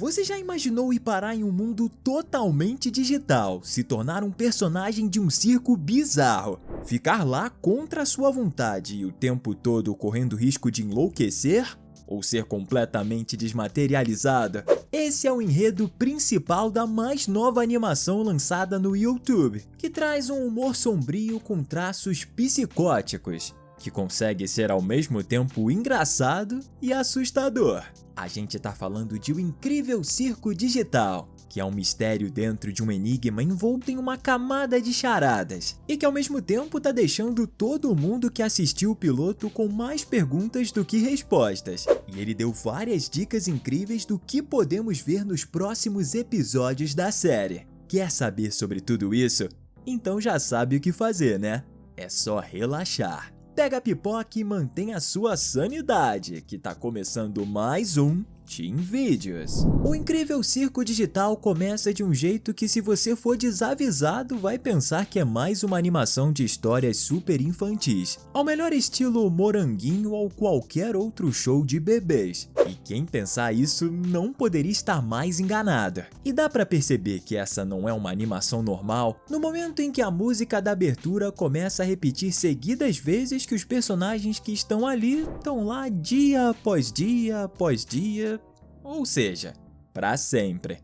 Você já imaginou ir parar em um mundo totalmente digital, se tornar um personagem de um circo bizarro, ficar lá contra a sua vontade e o tempo todo correndo risco de enlouquecer? Ou ser completamente desmaterializado? Esse é o enredo principal da mais nova animação lançada no YouTube, que traz um humor sombrio com traços psicóticos, que consegue ser ao mesmo tempo engraçado e assustador. A gente tá falando de O Incrível Circo Digital, que é um mistério dentro de um enigma envolto em uma camada de charadas, e que ao mesmo tempo tá deixando todo mundo que assistiu o piloto com mais perguntas do que respostas. E ele deu várias dicas incríveis do que podemos ver nos próximos episódios da série. Quer saber sobre tudo isso? Então já sabe o que fazer, né? É só relaxar. Pega a pipoca e mantenha a sua sanidade, que tá começando mais um Team Vídeos. O Incrível Circo Digital começa de um jeito que, se você for desavisado, vai pensar que é mais uma animação de histórias super infantis, ao melhor estilo Moranguinho ou qualquer outro show de bebês. E quem pensar isso não poderia estar mais enganado. E dá pra perceber que essa não é uma animação normal no momento em que a música da abertura começa a repetir seguidas vezes que os personagens que estão ali estão lá dia após dia após dia. Ou seja, pra sempre.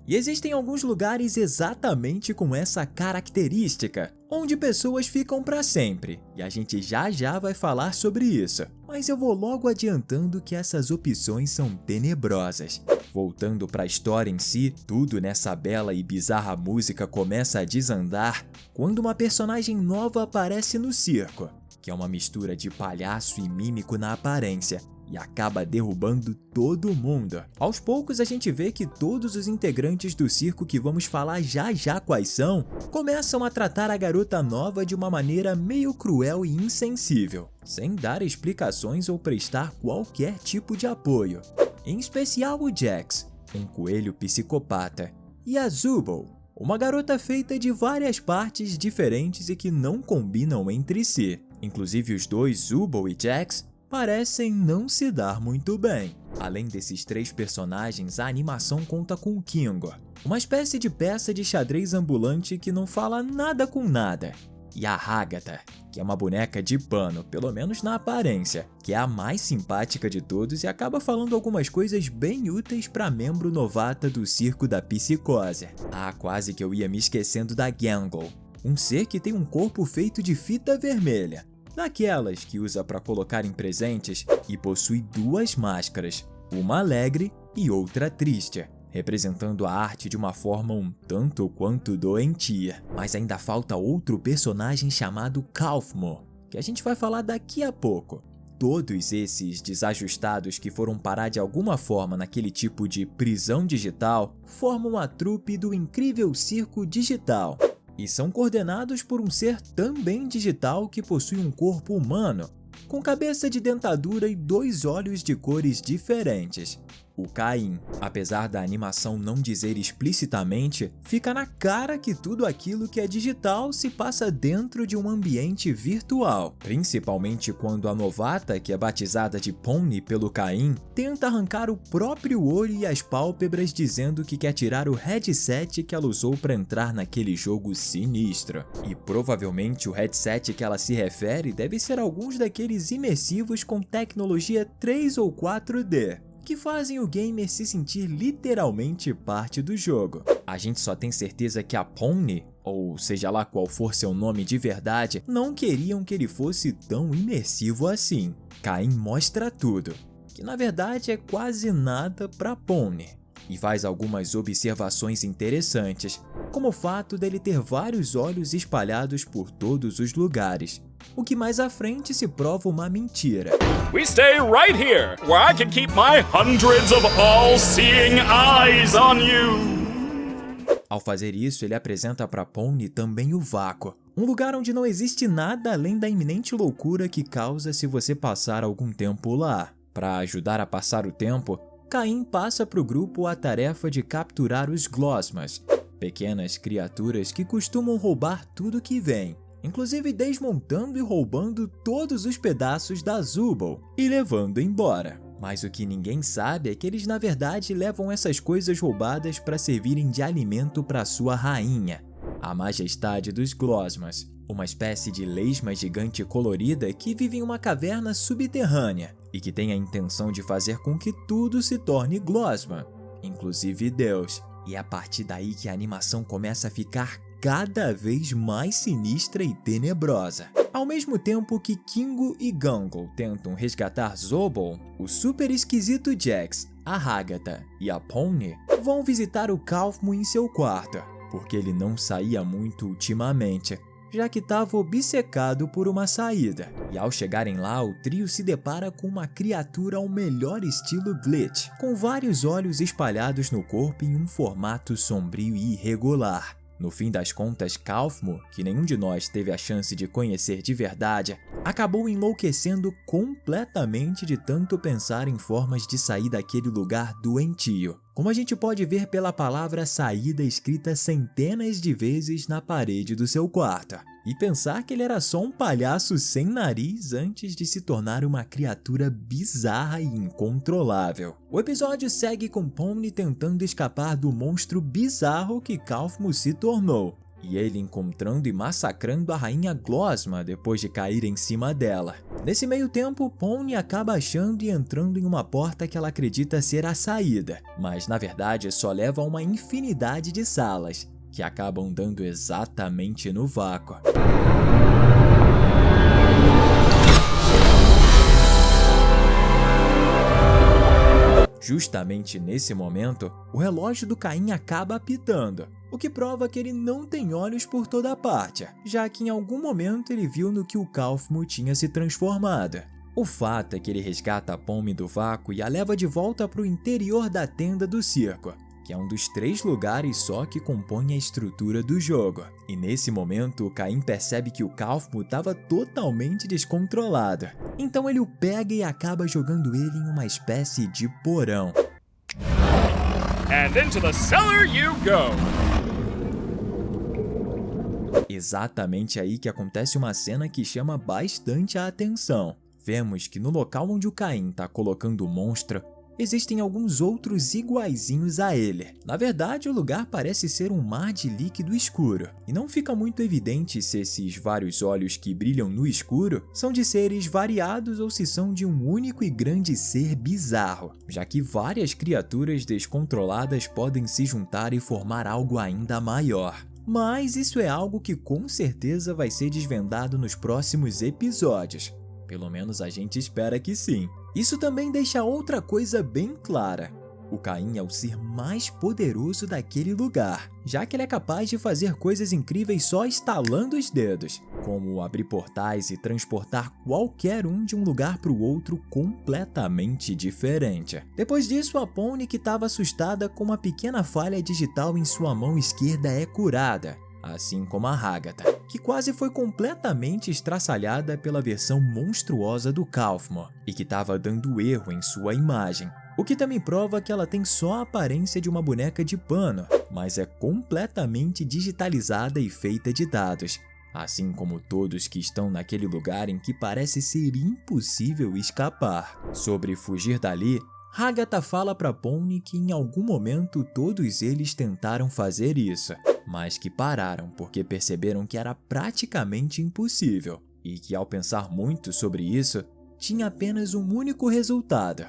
E existem alguns lugares exatamente com essa característica, onde pessoas ficam pra sempre, e a gente já vai falar sobre isso. Mas eu vou logo adiantando que essas opções são tenebrosas. Voltando para a história em si, tudo nessa bela e bizarra música começa a desandar quando uma personagem nova aparece no circo, que é uma mistura de palhaço e mímico na aparência, e acaba derrubando todo mundo. Aos poucos a gente vê que todos os integrantes do circo, que vamos falar já quais são, começam a tratar a garota nova de uma maneira meio cruel e insensível, sem dar explicações ou prestar qualquer tipo de apoio. Em especial o Jax, um coelho psicopata, e a Zooble, uma garota feita de várias partes diferentes e que não combinam entre si. Inclusive os dois, Zooble e Jax, parecem não se dar muito bem. Além desses três personagens, a animação conta com o Kingo, uma espécie de peça de xadrez ambulante que não fala nada com nada, e a Agatha, que é uma boneca de pano, pelo menos na aparência, que é a mais simpática de todos e acaba falando algumas coisas bem úteis para membro novata do circo da psicose. Ah, quase que eu ia me esquecendo da Gangle, um ser que tem um corpo feito de fita vermelha, daquelas que usa para colocar em presentes, e possui duas máscaras, uma alegre e outra triste, representando a arte de uma forma um tanto quanto doentia. Mas ainda falta outro personagem chamado Kaufmo, que a gente vai falar daqui a pouco. Todos esses desajustados que foram parar de alguma forma naquele tipo de prisão digital formam a trupe do Incrível Circo Digital, e são coordenados por um ser também digital que possui um corpo humano, com cabeça de dentadura e dois olhos de cores diferentes. O Caim, apesar da animação não dizer explicitamente, fica na cara que tudo aquilo que é digital se passa dentro de um ambiente virtual, principalmente quando a novata, que é batizada de Pony pelo Caim, tenta arrancar o próprio olho e as pálpebras dizendo que quer tirar o headset que ela usou para entrar naquele jogo sinistro. E provavelmente o headset que ela se refere deve ser alguns daqueles imersivos com tecnologia 3 ou 4D, que fazem o gamer se sentir literalmente parte do jogo. A gente só tem certeza que a Pony, ou seja lá qual for seu nome de verdade, não queriam que ele fosse tão imersivo assim. Caim mostra tudo, que na verdade é quase nada para Pony, e faz algumas observações interessantes, como o fato dele ter vários olhos espalhados por todos os lugares, o que mais à frente se prova uma mentira. We stay right here, where I can keep my hundreds of all-seeing eyes on you. Ao fazer isso, ele apresenta para Pony também o vácuo, um lugar onde não existe nada além da iminente loucura que causa se você passar algum tempo lá. Para ajudar a passar o tempo, Caim passa para o grupo a tarefa de capturar os Glosmas, pequenas criaturas que costumam roubar tudo que vem, inclusive desmontando e roubando todos os pedaços da Zooble e levando embora. Mas o que ninguém sabe é que eles na verdade levam essas coisas roubadas para servirem de alimento para sua rainha, a Majestade dos Glosmas, uma espécie de lesma gigante colorida que vive em uma caverna subterrânea e que tem a intenção de fazer com que tudo se torne Glosma, inclusive Deus. E é a partir daí que a animação começa a ficar cada vez mais sinistra e tenebrosa. Ao mesmo tempo que Kingo e Gungle tentam resgatar Zooble, o super esquisito Jax, a Hagatha e a Pony vão visitar o Kaufmo em seu quarto, porque ele não saía muito ultimamente, já que estava obcecado por uma saída. E ao chegarem lá, o trio se depara com uma criatura ao melhor estilo Glitch, com vários olhos espalhados no corpo em um formato sombrio e irregular. No fim das contas, Kaufmo, que nenhum de nós teve a chance de conhecer de verdade, acabou enlouquecendo completamente de tanto pensar em formas de sair daquele lugar doentio, como a gente pode ver pela palavra saída escrita centenas de vezes na parede do seu quarto. E pensar que ele era só um palhaço sem nariz antes de se tornar uma criatura bizarra e incontrolável. O episódio segue com Pony tentando escapar do monstro bizarro que Kaufmo se tornou, e ele encontrando e massacrando a rainha Glosma depois de cair em cima dela. Nesse meio tempo, Pony acaba achando e entrando em uma porta que ela acredita ser a saída, mas na verdade só leva a uma infinidade de salas, que acabam dando exatamente no vácuo. Justamente nesse momento, o relógio do Caim acaba apitando, o que prova que ele não tem olhos por toda parte, já que em algum momento ele viu no que o Kaufmo tinha se transformado. O fato é que ele resgata a Pony do vácuo e a leva de volta para o interior da tenda do circo, que é um dos 3 lugares só que compõem a estrutura do jogo. E nesse momento, o Caim percebe que o Kaufmo estava totalmente descontrolado. Então ele o pega e acaba jogando ele em uma espécie de porão. And into the cellar you go! Exatamente aí que acontece uma cena que chama bastante a atenção. Vemos que no local onde o Caim está colocando o monstro, existem alguns outros iguaizinhos a ele. Na verdade, o lugar parece ser um mar de líquido escuro, e não fica muito evidente se esses vários olhos que brilham no escuro são de seres variados ou se são de um único e grande ser bizarro, já que várias criaturas descontroladas podem se juntar e formar algo ainda maior. Mas isso é algo que com certeza vai ser desvendado nos próximos episódios. Pelo menos a gente espera que sim. Isso também deixa outra coisa bem clara. O Caim é o ser mais poderoso daquele lugar, já que ele é capaz de fazer coisas incríveis só estalando os dedos, como abrir portais e transportar qualquer um de um lugar para o outro completamente diferente. Depois disso, a Pony, que estava assustada com uma pequena falha digital em sua mão esquerda, é curada, assim como a Hagatha, que quase foi completamente estraçalhada pela versão monstruosa do Kaufmo e que estava dando erro em sua imagem, o que também prova que ela tem só a aparência de uma boneca de pano, mas é completamente digitalizada e feita de dados, assim como todos que estão naquele lugar em que parece ser impossível escapar. Sobre fugir dali, Hagatha fala para Pony que em algum momento todos eles tentaram fazer isso, mas que pararam porque perceberam que era praticamente impossível e que ao pensar muito sobre isso, tinha apenas um único resultado: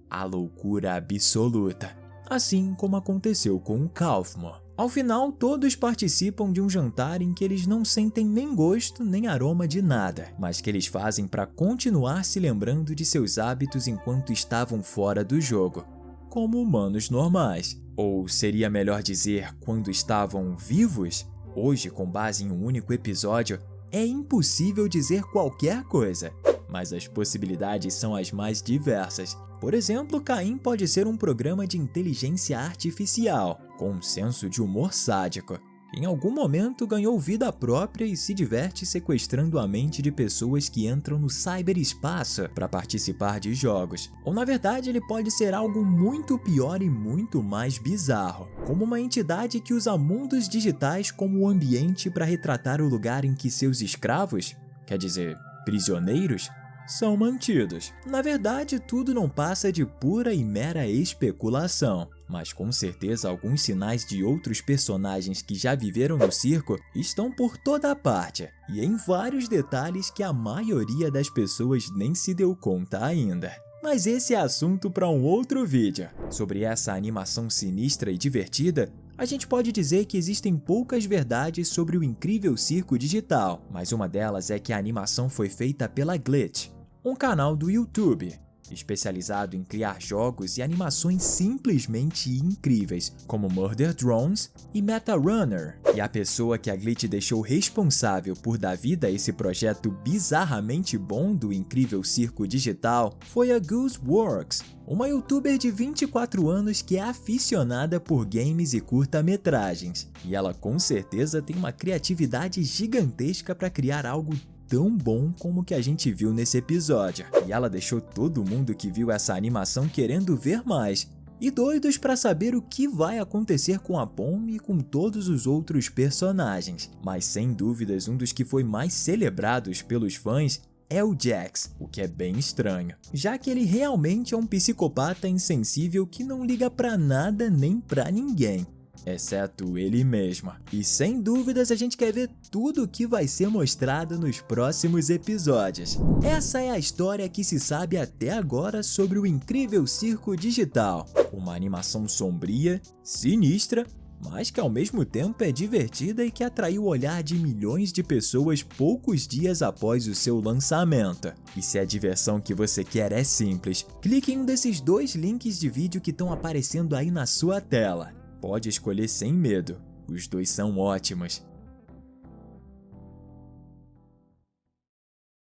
a loucura absoluta, assim como aconteceu com o Kaufmo. Ao final, todos participam de um jantar em que eles não sentem nem gosto nem aroma de nada, mas que eles fazem para continuar se lembrando de seus hábitos enquanto estavam fora do jogo, como humanos normais. Ou seria melhor dizer, quando estavam vivos? Hoje, com base em um único episódio, é impossível dizer qualquer coisa, mas as possibilidades são as mais diversas. Por exemplo, Caim pode ser um programa de inteligência artificial, com um senso de humor sádico, que em algum momento ganhou vida própria e se diverte sequestrando a mente de pessoas que entram no cyberespaço para participar de jogos. Ou na verdade ele pode ser algo muito pior e muito mais bizarro, como uma entidade que usa mundos digitais como ambiente para retratar o lugar em que seus escravos, quer dizer, prisioneiros, são mantidos. Na verdade, tudo não passa de pura e mera especulação, mas com certeza alguns sinais de outros personagens que já viveram no circo estão por toda parte, e em vários detalhes que a maioria das pessoas nem se deu conta ainda. Mas esse é assunto para um outro vídeo. Sobre essa animação sinistra e divertida, a gente pode dizer que existem poucas verdades sobre o incrível circo digital, mas uma delas é que a animação foi feita pela Glitch, um canal do YouTube, especializado em criar jogos e animações simplesmente incríveis, como Murder Drones e Meta Runner. E a pessoa que a Glitch deixou responsável por dar vida a esse projeto bizarramente bom do incrível circo digital foi a Gooseworks, uma youtuber de 24 anos que é aficionada por games e curta-metragens. E ela com certeza tem uma criatividade gigantesca para criar algo tão bom como o que a gente viu nesse episódio. E ela deixou todo mundo que viu essa animação querendo ver mais, e doidos para saber o que vai acontecer com a Pom e com todos os outros personagens. Mas sem dúvidas um dos que foi mais celebrados pelos fãs é o Jax, o que é bem estranho, já que ele realmente é um psicopata insensível que não liga pra nada nem pra ninguém, exceto ele mesmo. E sem dúvidas a gente quer ver tudo o que vai ser mostrado nos próximos episódios. Essa é a história que se sabe até agora sobre o incrível circo digital. Uma animação sombria, sinistra, mas que ao mesmo tempo é divertida e que atraiu o olhar de milhões de pessoas poucos dias após o seu lançamento. E se a diversão que você quer é simples, clique em um desses 2 links de vídeo que estão aparecendo aí na sua tela. Pode escolher sem medo, os 2 são ótimos.